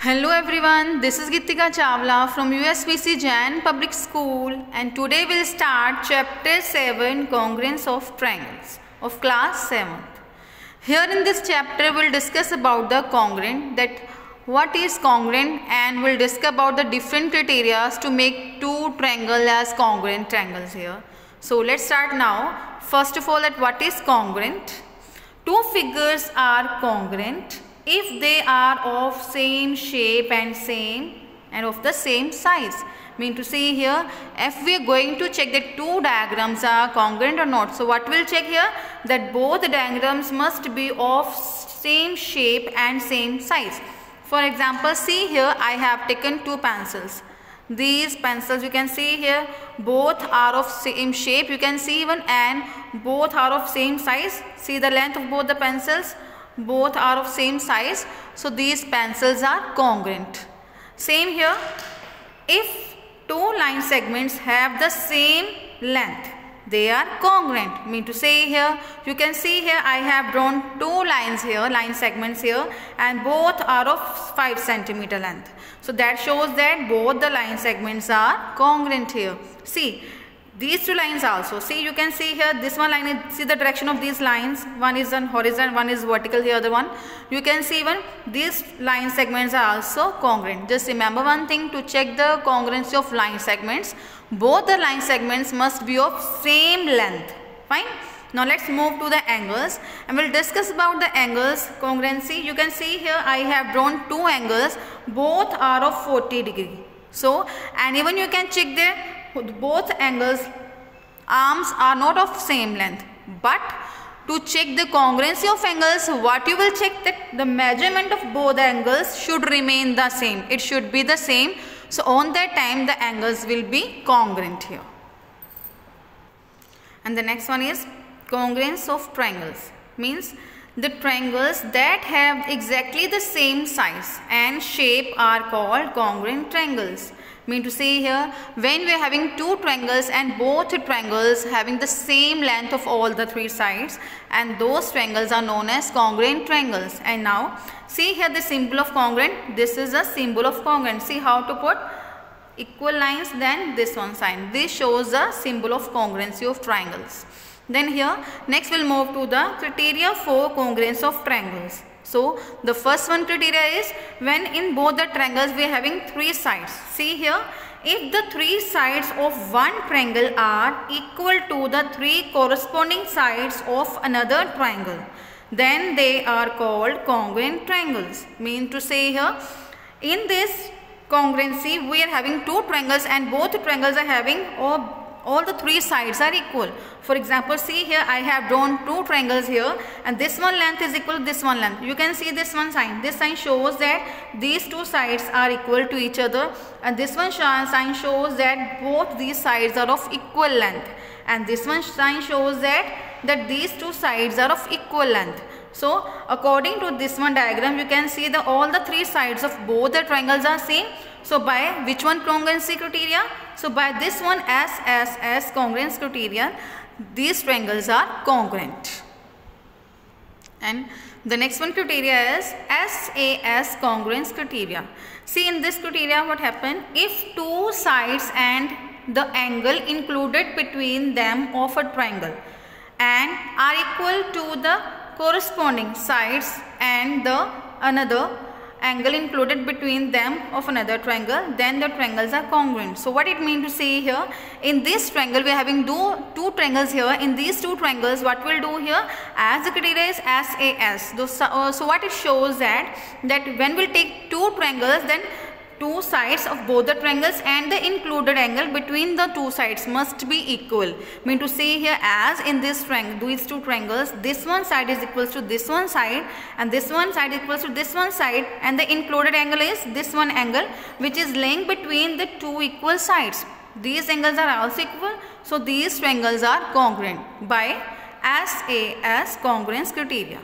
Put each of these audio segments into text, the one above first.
Hello everyone, this is Gitika Chawla from USVC Jain Public School and today we'll start chapter 7 Congruence of Triangles of class 7th. Here in this chapter we'll discuss about the congruent, that what is congruent, and we'll discuss about the different criteria to make two triangles as congruent triangles here. So let's start now. First of all, that what is congruent? Two figures are congruent if they are of same shape and of the same size. Mean to say here, if we are going to check that two diagrams are congruent or not. So what we'll check here, that both diagrams must be of same shape and same size. For example, see here I have taken two pencils. These pencils you can see here, both are of same shape, you can see even, and both are of same size. See the length of both the pencils, both are of same size. So these pencils are congruent. Same here, if two line segments have the same length, they are congruent. Mean to say here, you can see here I have drawn two lines here, line segments here, and both are of 5 cm length. So that shows that both the line segments are congruent here. See these two lines also. See, you can see here this one line is, see the direction of these lines, one is on horizontal, one is vertical, the other one. You can see even these line segments are also congruent. Just remember one thing, to check the congruency of line segments, both the line segments must be of same length. Fine. Now let's move to the angles and we'll discuss about the angles congruency. You can see here I have drawn two angles, both are of 40 degree. So, and even you can check there, both angles arms are not of same length. But to check the congruency of angles, what you will check, that the measurement of both angles should remain the same. It should be the same. So on that time the angles will be congruent here. And the next one is congruence of triangles. Means the triangles that have exactly the same size and shape are called congruent triangles. Mean to say here, when we are having two triangles and both triangles having the same length of all the three sides, and those triangles are known as congruent triangles. And now see here the symbol of congruent. This is a symbol of congruent. See how to put equal lines, then this one sign. This shows the symbol of congruency of triangles. Then here next we'll move to the criteria for congruence of triangles. So the first one criteria is when in both the triangles we are having three sides. See here, if the three sides of one triangle are equal to the three corresponding sides of another triangle, then they are called congruent triangles. Mean to say here, in this congruency we are having two triangles and both triangles are having all the three sides are equal. For example, see here I have drawn two triangles here and this one length is equal to this one length. You can see this one sign. This sign shows that these two sides are equal to each other, and this one sign shows that both these sides are of equal length, and this one sign shows that these two sides are of equal length. So according to this one diagram, you can see that all the three sides of both the triangles are same. So by which one congruency criteria? So by this one SSS congruence criteria, these triangles are congruent. And the next one criteria is SAS congruence criteria. See in this criteria what happened, if two sides and the angle included between them of a triangle and are equal to the corresponding sides and the another angle included between them of another triangle, then the triangles are congruent. So what it means to say here, in this triangle we are having two triangles here. In these two triangles what we'll do here, as the criteria is SAS. So what it shows that when we'll take two triangles, then two sides of both the triangles and the included angle between the two sides must be equal. Mean to say here, as in this triangle, these two triangles, this one side is equal to this one side and this one side is equal to this one side, and the included angle is this one angle which is laying between the two equal sides. These angles are also equal, so these triangles are congruent by SAS congruence criteria.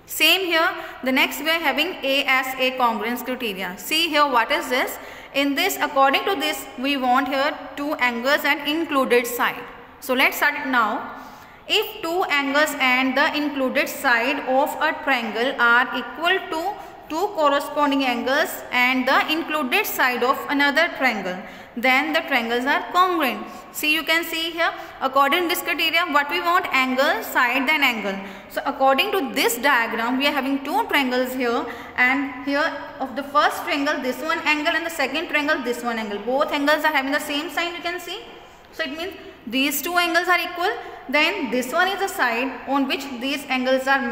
Same here, the next we are having ASA congruence criteria. See here what is this? In this, according to this, we want here two angles and included side. So let's start it now. If two angles and the included side of a triangle are equal to two corresponding angles and the included side of another triangle, then the triangles are congruent. See, you can see here, according to this criteria, what we want: angle, side, then angle. So according to this diagram, we are having two triangles here, and here of the first triangle, this one angle, and the second triangle, this one angle. Both angles are having the same side, you can see. So it means these two angles are equal. Then this one is the side on which these angles are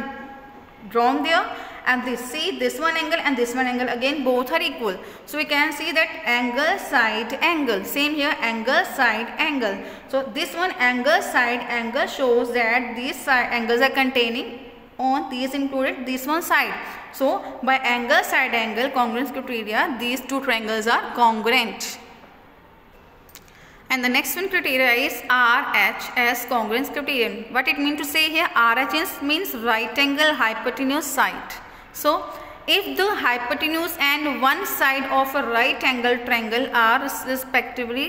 drawn there, and this one angle and this one angle, again both are equal. So we can see that angle, side, angle. Same here, angle, side, angle. So this one angle, side, angle shows that these side angles are containing on these included this one side. So by angle, side, angle congruence criteria, these two triangles are congruent. And the next one criteria is RH as congruence criterion. What it means to say here? RH means right angle hypotenuse side. So if the hypotenuse and one side of a right angle triangle are respectively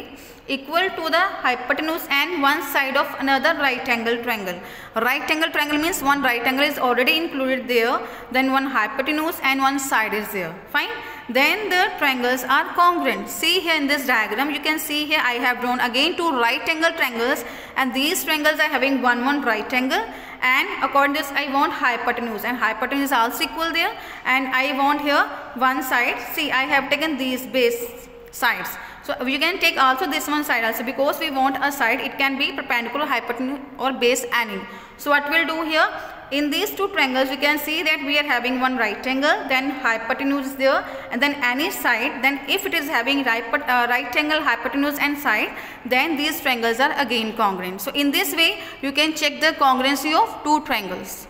equal to the hypotenuse and one side of another right angle triangle. Right angle triangle means one right angle is already included there, then one hypotenuse and one side is there. Fine. Then the triangles are congruent. See here in this diagram, you can see here I have drawn again two right angle triangles, and these triangles are having one right angle, and according to this I want hypotenuse, and hypotenuse is also equal there, and I want here one side. See, I have taken these base sides. So you can take also this one side also, because we want a side, it can be perpendicular, hypotenuse or base any. So what we'll do here, in these two triangles we can see that we are having one right angle, then hypotenuse is there, and then any side. Then if it is having right angle, hypotenuse and side, then these triangles are again congruent. So in this way you can check the congruency of two triangles.